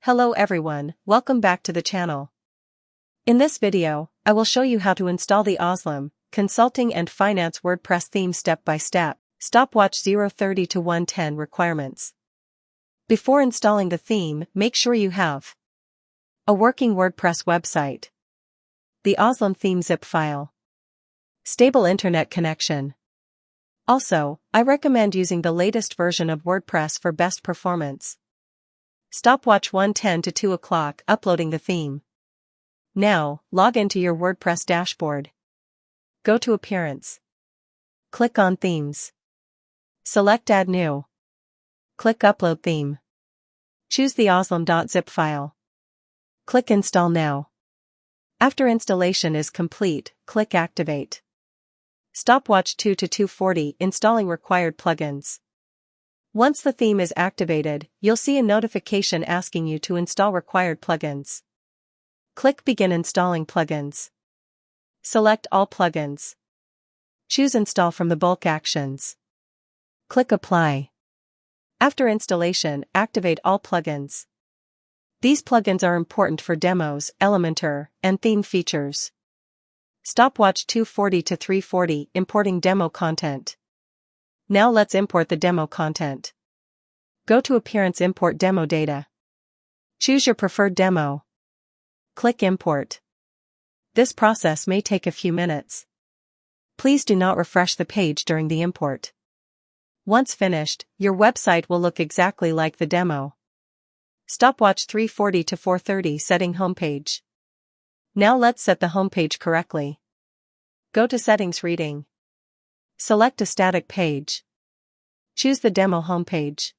Hello everyone, welcome back to the channel. In this video, I will show you how to install the Oslim Consulting and Finance WordPress theme step by step. Stopwatch 0:30 to 1:10 requirements. Before installing the theme, make sure you have a working WordPress website, the Oslim theme zip file, stable internet connection. Also, I recommend using the latest version of WordPress for best performance. Stopwatch 1:10 to 2 o'clock uploading the theme. Now, log into your WordPress dashboard. Go to Appearance. Click on Themes. Select Add New. Click Upload Theme. Choose the oslim.zip file. Click Install Now. After installation is complete, click Activate. Stopwatch 2 to 2:40 installing required plugins. Once the theme is activated, you'll see a notification asking you to install required plugins. Click Begin installing plugins. Select all plugins. Choose Install from the bulk actions. Click Apply. After installation, activate all plugins. These plugins are important for demos, Elementor, and theme features. Stopwatch 2:40 to 3:40 importing demo content. Now let's import the demo content. Go to Appearance, Import Demo Data. Choose your preferred demo. Click Import. This process may take a few minutes. Please do not refresh the page during the import. Once finished, your website will look exactly like the demo. Stopwatch 3:40 to 4:30 setting homepage. Now let's set the homepage correctly. Go to Settings Reading. Select a static page. Choose the demo homepage.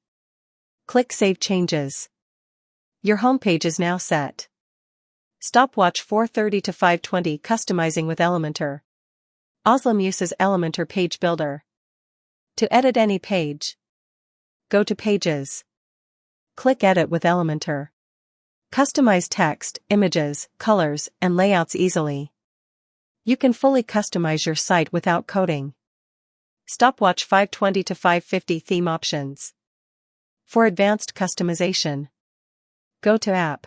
Click Save Changes. Your homepage is now set. Stopwatch 4:30 to 5:20 customizing with Elementor. Oslim uses Elementor Page Builder. To edit any page, go to Pages. Click Edit with Elementor. Customize text, images, colors, and layouts easily. You can fully customize your site without coding. Stopwatch 5:20 to 5:50 theme options. For advanced customization, go to App.